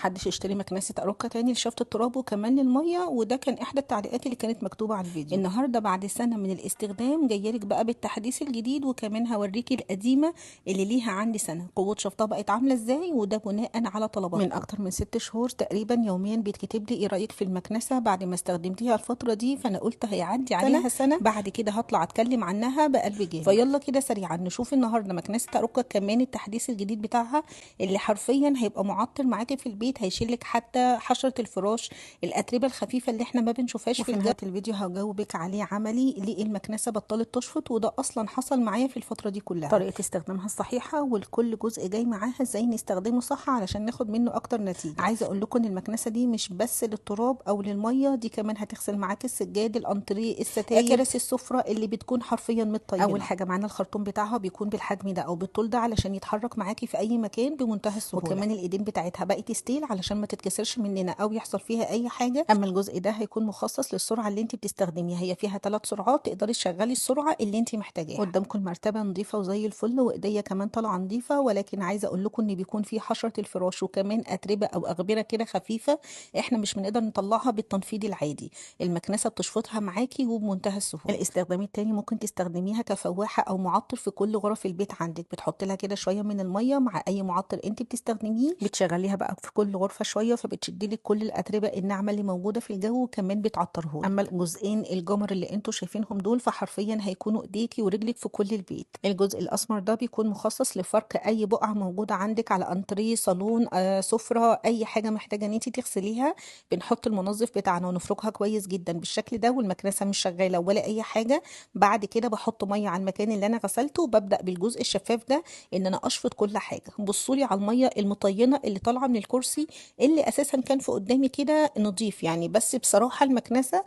محدش يشتري مكنسة أروكا تاني لشفط التراب وكمان للمية، وده كان إحدى التعليقات اللي كانت مكتوبة على الفيديو. النهاردة بعد سنة من الاستخدام جايلك بقى بالتحديث الجديد، وكمان هوريكي القديمة اللي ليها عندي سنة قوة شفطها بقت عاملة ازاي، وده بناء على طلبات من أكتر من 6 شهور تقريبا. يوميا بيتكتب لي ايه رأيك في المكنسة بعد ما استخدمتيها الفترة دي، فأنا قلت هيعدي عليها سنة بعد كده هطلع أتكلم عنها بقلب جامد. فيلا كده سريعا نشوف النهاردة مكنسة أروكا كمان التحديث الجديد بتاعها، اللي حرفيا هيبقى معطر معاكي في البيت، هيشيلك حتى حشرة الفراش، الأتربة الخفيفة اللي احنا ما بنشوفهاش في نهاية الفيديو هجاوبك عليه عملي ليه المكنسة بطلت تشفط، وده أصلا حصل معايا في الفترة دي كلها، طريقة استخدامها الصحيحة، والكل جزء جاي معاها ازاي نستخدمه صح علشان ناخد منه أكتر نتيجة. عايزة أقول لكم إن المكنسة دي مش بس للتراب أو للمية، دي كمان هتغسل معاك السجاد، الأنتريه، الستاير، كراسي السفرة اللي بتكون حرفيا متطينة. أول حاجة معانا الخرطوم بتاعها بيكون بالحجم ده أو بالطول ده علشان يتحرك معاكي في أي مكان بمنتهى السهولة، وكمان الايدين بتاعتها بقت ستيل علشان ما تتكسرش مننا او يحصل فيها اي حاجه. اما الجزء ده هيكون مخصص للسرعه اللي انت بتستخدميها، هي فيها 3 سرعات تقدري تشغلي السرعه اللي انت محتاجاها. قدامكم المرتبه نظيفه وزي الفل، وايديا كمان طالعه نظيفه، ولكن عايزه اقول لكم ان بيكون في حشره الفراش وكمان اتربه او اغبره كده خفيفه، احنا مش بنقدر نطلعها بالتنفيذ العادي، المكنسه بتشفطها معاكي وبمنتهى السهوله. الاستخدام التاني ممكن تستخدميها كفواحه او معطر في كل غرف البيت عندك، بتحط لها كده شويه من الميه مع اي معطر انت بتستخدميه، بتشغليها بقى في كل غرفه شويه، فبتشدي لك كل الاتربه الناعمه اللي موجوده في الجو، وكمان بتعطرهولك. اما الجزئين الجمر اللي انتوا شايفينهم دول فحرفيا هيكونوا ايديكي ورجلك في كل البيت. الجزء الاسمر ده بيكون مخصص لفرك اي بقعه موجوده عندك على انتريه، صالون، سفره، اي حاجه محتاجه ان انت تغسليها، بنحط المنظف بتاعنا ونفركها كويس جدا بالشكل ده، والمكنسه مش شغاله ولا اي حاجه. بعد كده بحط ميه على المكان اللي انا غسلته، وببدا بالجزء الشفاف ده ان انا اشفط كل حاجه. بصوا لي على الميه المطينه اللي طالعه من الكرسي، اللي اساسا كان في قدامي كده نضيف يعني، بس بصراحه المكنسه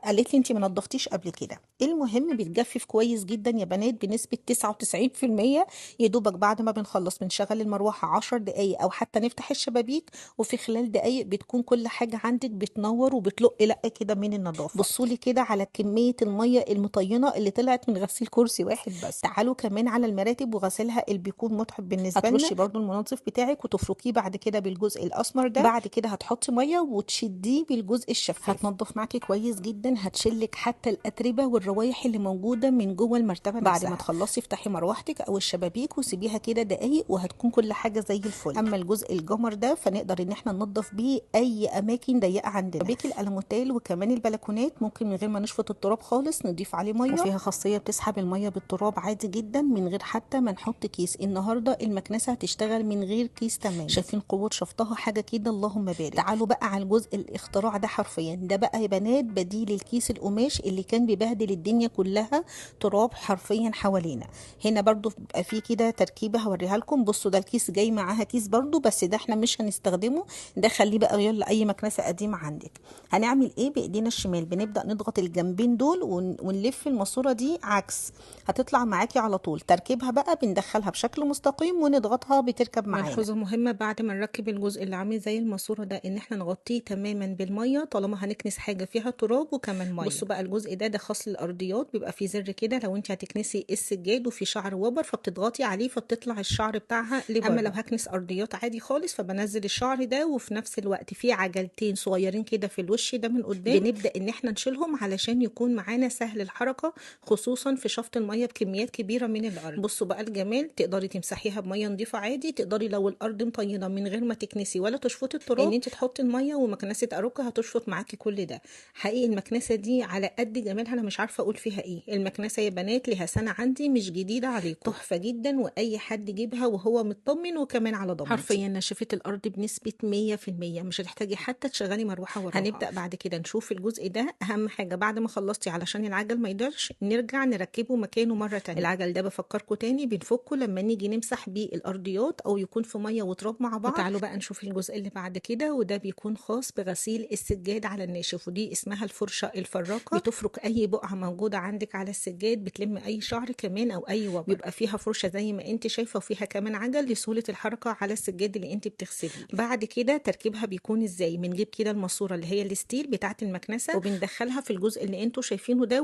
قالت لي انت ما نضفتيش قبل كده. المهم بيتجفف كويس جدا يا بنات بنسبه 99%، يا دوبك بعد ما بنخلص بنشغل المروحه 10 دقائق او حتى نفتح الشبابيك، وفي خلال دقائق بتكون كل حاجه عندك بتنور وبتلق لقه كده من النظافه. بصوا لي كده على كميه الميه المطينه اللي طلعت من غسيل كرسي واحد بس. تعالوا كمان على المراتب وغسيلها اللي بيكون متعب بالنسبه لنا، هترشي برضو المنظف بتاعك وتفركيه بعد كده بالجزء الاسمر ده، بعد كده هتحطي ميه وتشديه بالجزء الشفاف، هتنضف معاكي كويس جدا، هتشلك حتى الاتربه والروايح اللي موجوده من جوه المرتبه نفسها. بعد ما تخلصي افتحي مروحتك او الشبابيك وسيبيها كده دقايق وهتكون كل حاجه زي الفل. اما الجزء الجمر ده فنقدر ان احنا ننضف بيه اي اماكن ضيقه عندنا، شبابيك الالموتيل وكمان البلكونات ممكن من غير ما نشفط التراب خالص نضيف عليه ميه، وفيها خاصيه بتسحب الميه بالتراب عادي جدا من غير حتى ما نحط كيس. النهارده المكنسه هتشتغل من غير كيس تمام. شايفين قوه شفطها حاجه كده اللهم بارك. تعالوا بقى على الجزء الاختراع ده، حرفيا ده بقى يا بنات بديل الكيس القماش اللي كان بيبهدل الدنيا كلها تراب حرفيا حوالينا. هنا برضو بيبقى فيه كده تركيبه هوريها لكم. بصوا ده الكيس جاي معاها كيس برضو، بس ده احنا مش هنستخدمه، ده خليه بقى يلا اي مكنسه قديمه عندك. هنعمل ايه بايدينا الشمال؟ بنبدا نضغط الجنبين دول ونلف الماسوره دي عكس، هتطلع معاكي على طول. تركيبها بقى بندخلها بشكل مستقيم ونضغطها بتركب معانا. ملحوظه مهمه بعد ما نركب الجزء اللي عامل زي الماسوره ده، ان احنا نغطيه تماما بالميه طالما هنكنس حاجه فيها تراب وكمان ميه. بصوا بقى الجزء ده خاص للارضيات، بيبقى فيه زر كده لو انت هتكنسي السجاد وفي شعر وبر فبتضغطي عليه فبتطلع الشعر بتاعها لبره. اما لو هكنس ارضيات عادي خالص فبنزل الشعر ده، وفي نفس الوقت في عجلتين صغيرين كده في الوش ده من قدام بنبدا ان احنا نشيلهم علشان يكون معانا سهل الحركه، خصوصا في شفط الميه بكميات كبيره من الارض. بصوا بقى الجمال، تقدري تمسحيها بميه نظيفه عادي، تقدري لو الارض مطينه من غير ما تكنسي ولا تشفطي التراب ان انت تحطي الميه ومكنسه اروكا هتشفط معاكي كل ده. حقيقي المكنسه دي على قد جمالها انا مش عارفه اقول فيها ايه. المكنسه يا بنات ليها سنه عندي، مش جديده عليكم، تحفه جدا، واي حد يجيبها وهو مطمن وكمان على ضمانتي. حرفيا نشفت الارض بنسبه 100%، مش هتحتاجي حتى تشغلي مروحه وراها. هنبدا بعد كده نشوف الجزء ده. اهم حاجه بعد ما خلصتي علشان العجل ما يضيعش نرجع نركبه مكانه مره تانية. العجل ده بفكركم تاني بنفكه لما نيجي نمسح بيه الارضيات او يكون في ميه وتراب مع بعض. تعالوا بقى نشوف الجزء اللي بعد كده، وده بيكون خاص بغسيل السجاد على الناشف، ودي اسمها الفرشه الفراقه، بتفرك اي بقعه موجوده عندك على السجاد، بتلم اي شعر كمان او اي وبر. بيبقى فيها فرشه زي ما انت شايفه، وفيها كمان عجل لسهوله الحركه على السجاد اللي انت بتغسليه. بعد كده تركيبها بيكون ازاي؟ بنجيب كده الماسوره اللي هي الستيل بتاعه المكنسه وبندخلها في الجزء اللي انتوا شايفينه ده،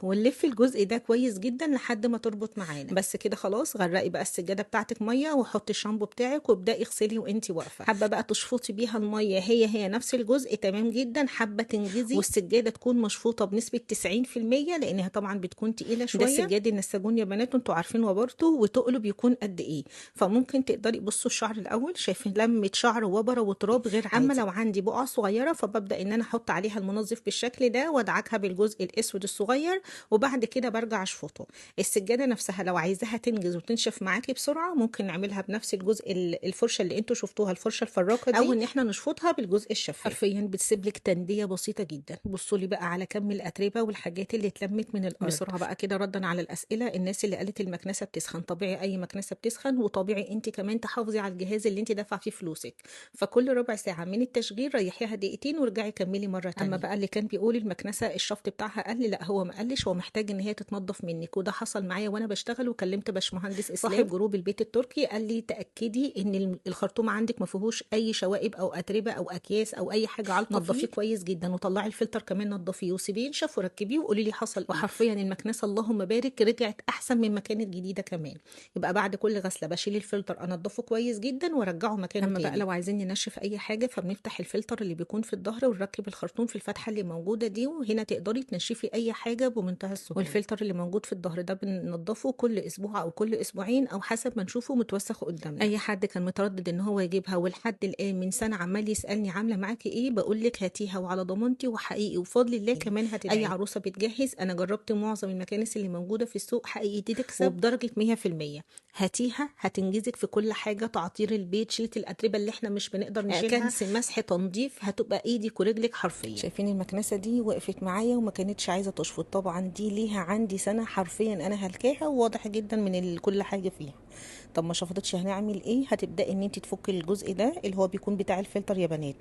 ونلف الجزء ده كويس جدا لحد ما تربط معانا. بس كده خلاص. غرقي بقى السجاده بتاعتك ميه وحطي الشامبو بتاعك وابداي اغسلي وانت انت واقفه. حابه بقى تشفطي بيها الميه هي نفس الجزء، تمام جدا. حابه تنجزي والسجاده تكون مشفوطه بنسبه 90% لانها طبعا بتكون تقيله شويه. ده سجاد النساجون يا بنات، انتوا عارفينه برضه، وتقله بيكون قد ايه. فممكن تقدري بصوا الشعر الاول، شايفين لمه شعر وبره وتراب غير عادي. اما لو عندي بقع صغيره فببدا ان انا احط عليها المنظف بالشكل ده وادعكها بالجزء الاسود الصغير، وبعد كده برجع اشفطه. السجاده نفسها لو عايزاها تنجز وتنشف معاكي بسرعه ممكن نعملها بنفس الجزء الفرشه اللي انتوا شفتوها، الفرشه الفراقه دي، او ان احنا نشفطها بالجزء الشفاف. حرفيا بتسيب لك تنديه بسيطه جدا. بصوا لي بقى على كم الاتربه والحاجات اللي اتلمت من الارض. بسرعه بقى كده ردا على الاسئله، الناس اللي قالت المكنسه بتسخن، طبيعي اي مكنسه بتسخن، وطبيعي انت كمان تحافظي على الجهاز اللي انت دافعه فيه فلوسك. فكل ربع ساعه من التشغيل ريحيها دقيقتين وارجعي كملي مره تانية. اما بقى اللي كان بيقول المكنسه الشفط بتاعها قل، لا هو ما قلش، هو محتاج ان هي تتنضف منك، وده حصل معايا وانا بشتغل. وكلمت باشمهندس اسلام صاحب جروب البيت التركي، قال لي تاكدي ان الخرطوم عندك ما فيهوش اي شوائب او اتربه او اكياس او اي حاجه علقه، نضفيه كويس جدا، وطلعي الفلتر كمان نضفيه وسيبيه ينشف وركبيه وقولي لي حصل ايه. وحرفيا المكنسه اللهم بارك رجعت احسن من ما كانت جديده كمان. يبقى بعد كل غسله بشيل الفلتر انضفه كويس جدا وارجعه مكانه تاني. اما بقى لو عايزين ننشف اي حاجه فبنفتح الفلتر اللي بيكون في الظهر ونركب الخرطوم في الفتحه اللي موجوده دي، وهنا تقدري تنشفي اي حاجه بمنتهى السهوله. والفلتر اللي موجود في الظهر ده بننضفه كل اسبوع او كل اسبوعين او حسب ما نشوفه متوسخ قدامنا. اي حد كان متردد ان هو يجيبها ولحد الان من سنه عمال يسالني عامله معاكي ايه، بقول لك هاتيها وعلى ضمانتي وحقيقي وبفضل الله كمان هتدعي. اي عروسه بتجهز، انا جربت معظم المكانس اللي موجوده في السوق، حقيقي دي تكسب وبدرجه 100%. هاتيها هتنجزك في كل حاجه، تعطير البيت، شيله الاتربه اللي احنا مش بنقدر نشيلها، كنس، مسح، تنظيف، هتبقى ايدك ورجلك حرفيا. شايفين المكنسه دي وقفت معايا وما كانتش عايزه تشفط، طبعا دي ليها عندي سنه حرفيا انا هلكاها، وواضح جدا من كل حاجه فيها. طب ما شفطتش هنعمل ايه؟ هتبداي ان انت تفكي الجزء ده اللي هو بيكون بتاع الفلتر يا بنات.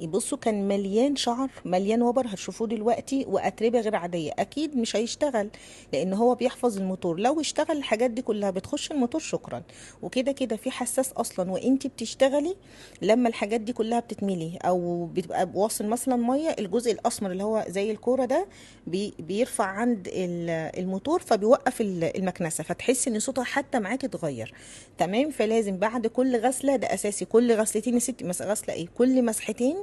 بصوا كان مليان شعر، مليان وبر، هتشوفوه دلوقتي، واتربه غير عاديه. اكيد مش هيشتغل لان هو بيحفظ الموتور، لو اشتغل الحاجات دي كلها بتخش الموتور شكرا. وكده كده في حساس اصلا وانت بتشتغلي، لما الحاجات دي كلها بتتملي او بتبقى واصل مثلا ميه، الجزء الاسمر اللي هو زي الكوره ده بيرفع عند الموتور فبيوقف المكنسه، فتحسي ان صوتها حتى معاكي اتغير. تمام. فلازم بعد كل غسله، ده اساسي، كل غسلتين يا ستي، غسله ايه، كل مسحتين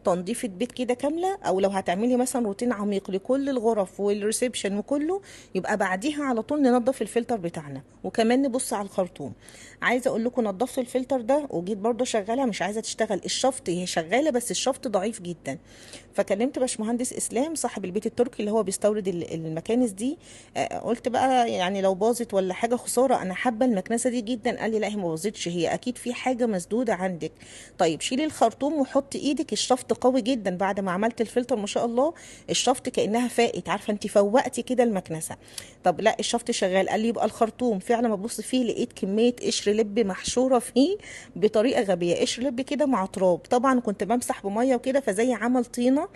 تنظيف البيت كده كامله. او لو هتعملي مثلا روتين عميق لكل الغرف والريسبشن وكله، يبقى بعديها على طول ننظف الفلتر بتاعنا. وكمان نبص على الخرطوم. عايزه اقول لكم نظفت الفلتر ده وجيت برده شغاله مش عايزه تشتغل، الشفط هي شغاله بس الشفط ضعيف جدا. فكلمت باشمهندس اسلام صاحب البيت التركي اللي هو بيستورد المكانس دي، قلت بقى يعني لو باظت ولا حاجه خساره، انا حابه المكنسه دي جدا. قال لي لا هي ما باظتش، هي اكيد في حاجه مسدوده عندك. طيب شيلي الخرطوم وحطي ايدك، الشفط قوي جدا بعد ما عملت الفلتر ما شاء الله، الشفط كانها فائت، عارفه انت فوقتي كده المكنسه. طب لا الشفط شغال. قال لي يبقى الخرطوم فعلا. ما ببص فيه لقيت كميه قشر لب محشوره فيه بطريقه غبيه، قشر لب كده مع تراب. طبعا كنت بمسح بميه وكده فزي عمل طينه،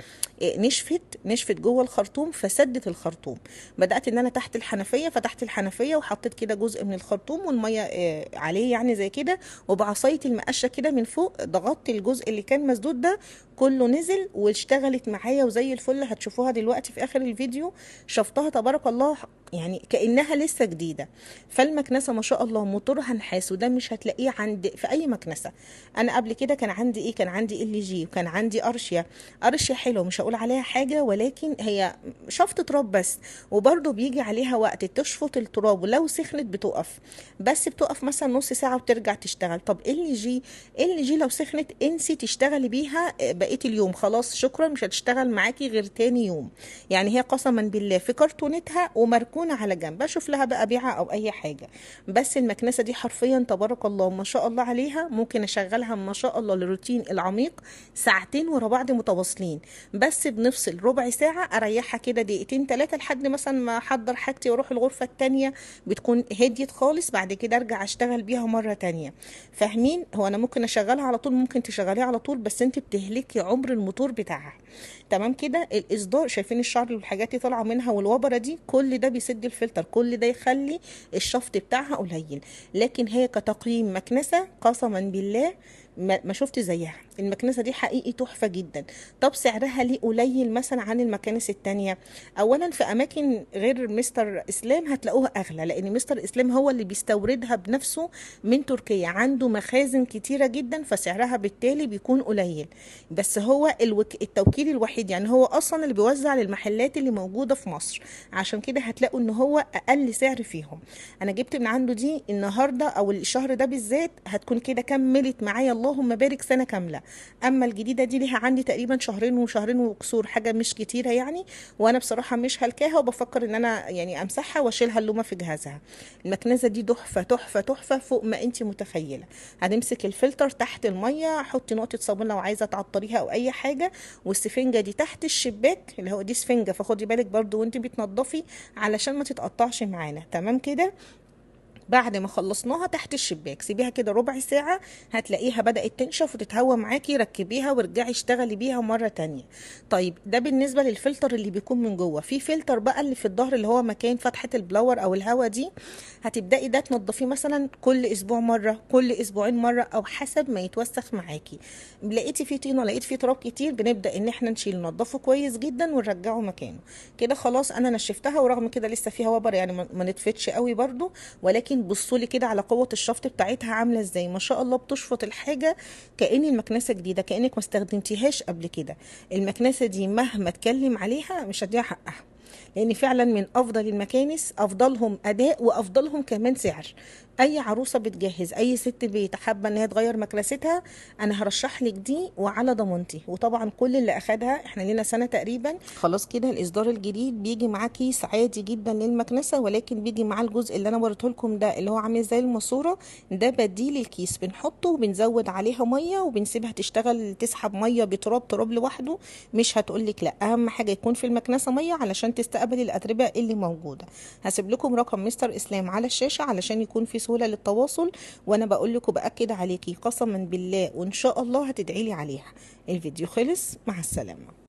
نشفت جوه الخرطوم فسدت الخرطوم. بدات ان انا تحت الحنفيه، فتحت الحنفيه وحطيت كده جزء من الخرطوم والميه عليه يعني زي كده، وبعصايه المقشه كده من فوق ضغطت الجزء اللي كان مسدود ده كله، نزل واشتغلت معايا وزي الفل. هتشوفوها دلوقتي في اخر الفيديو، شفتها تبارك الله يعني كانها لسه جديده. فالمكنسه ما شاء الله موتورها نحاس، وده مش هتلاقيه عند في اي مكنسه. انا قبل كده كان عندي ايه، كان عندي ال جي وكان عندي ارشيا حلوه مش هقول عليها حاجه، ولكن هي شفط تراب بس، وبرده بيجي عليها وقت تشفط التراب ولو سخنت بتقف، بس بتقف مثلا نص ساعه وترجع تشتغل. طب ال جي لو سخنت انسي تشتغلي بيها بقيه اليوم، خلاص شكرا مش هتشتغل معاكي غير تاني يوم. يعني هي قسما بالله في كرتونتها ومركونه على جنب، اشوف لها بقى بيعه او اي حاجه. بس المكنسه دي حرفيا تبارك الله ما شاء الله عليها، ممكن اشغلها ما شاء الله للروتين العميق ساعتين ورا بعض متواصلين، بس بنفصل ربع ساعه اريحها كده دقيقتين 3 لحد مثلا ما احضر حاجتي واروح الغرفه التانيه، بتكون هديت خالص، بعد كده ارجع اشتغل بيها مره تانيه. فاهمين؟ هو انا ممكن اشغلها على طول، ممكن تشغليها على طول، بس انت بتهلكي عمر الموتور بتاعها. تمام كده. الاصدار شايفين الشعر والحاجات اللي طالعه منها والوبره دي، كل ده بيسد الفلتر، كل ده يخلي الشفط بتاعها قليل. لكن هي كتقييم مكنسه قسما بالله ما شفت زيها. المكنسه دي حقيقي تحفه جدا. طب سعرها ليه قليل مثلا عن المكانس التانية؟ اولا في اماكن غير مستر اسلام هتلاقوها اغلى، لان مستر اسلام هو اللي بيستوردها بنفسه من تركيا، عنده مخازن كتيره جدا، فسعرها بالتالي بيكون قليل. بس هو التوكيل الوحيد، يعني هو اصلا اللي بيوزع للمحلات اللي موجوده في مصر، عشان كده هتلاقوا ان هو اقل سعر فيهم. انا جبت من عنده دي النهارده او الشهر ده بالذات، هتكون كده كملت معايا اللهم بارك سنه كامله. اما الجديده دي ليها عندي تقريبا شهرين وشهرين وكسور، حاجه مش كتيره يعني. وانا بصراحه مش هلكاها، وبفكر ان انا يعني امسحها واشيلها اللومه في جهازها. المكنسه دي تحفه تحفه تحفه فوق ما انت متخيله. هنمسك الفلتر تحت الميه، حطي نقطه صابون لو عايزه تعطريها او اي حاجه، والسفنجه دي تحت الشباك، اللي هو دي سفنجه، فخدي بالك برضو وانت بتنضفي علشان ما تتقطعش معانا. تمام كده. بعد ما خلصناها تحت الشباك سيبيها كده ربع ساعة، هتلاقيها بدأت تنشف وتتهوى معاكي، ركبيها وارجعي اشتغلي بيها مرة تانية. طيب ده بالنسبة للفلتر اللي بيكون من جوه. في فلتر بقى اللي في الظهر اللي هو مكان فتحة البلاور او الهوا دي، هتبدأي ده تنضفيه مثلا كل اسبوع مرة، كل اسبوعين مرة، او حسب ما يتوسخ معاكي. لقيتي فيه طينة، لقيت فيه تراب كتير، بنبدأ ان احنا نشيل ننضفه كويس جدا ونرجعه مكانه. كده خلاص انا نشفتها، ورغم كده لسه فيها وبر يعني ما نتفتش قوي برضو، ولكن بصوا لي كده على قوه الشفط بتاعتها عامله ازاي، ما شاء الله بتشفط الحاجه كأن المكنسه جديده، كأنك ما استخدمتيهاش قبل كده. المكنسه دي مهما اتكلم عليها مش هديها حقها، لان فعلا من افضل المكانس، افضلهم اداء وافضلهم كمان سعر. اي عروسه بتجهز، اي ست بيت حابه ان هي تغير مكنستها، انا هرشح لك دي وعلى ضمانتي. وطبعا كل اللي اخدها، احنا لنا سنه تقريبا خلاص كده، الاصدار الجديد بيجي معاه كيس عادي جدا للمكنسه، ولكن بيجي معاه الجزء اللي انا وريته لكم ده اللي هو عامل زي الماسوره، ده بديل الكيس، بنحطه وبنزود عليها ميه وبنسيبها تشتغل، تسحب ميه بتراب تراب لوحده، مش هتقول لك لا. اهم حاجه يكون في المكنسه ميه علشان تستقبل الاتربه اللي موجوده. هسيب لكم رقم مستر اسلام على الشاشه علشان يكون في سهوله للتواصل، وانا بقول لكم باكد عليكي قسما بالله وان شاء الله هتدعي لي عليها. الفيديو خلص، مع السلامه.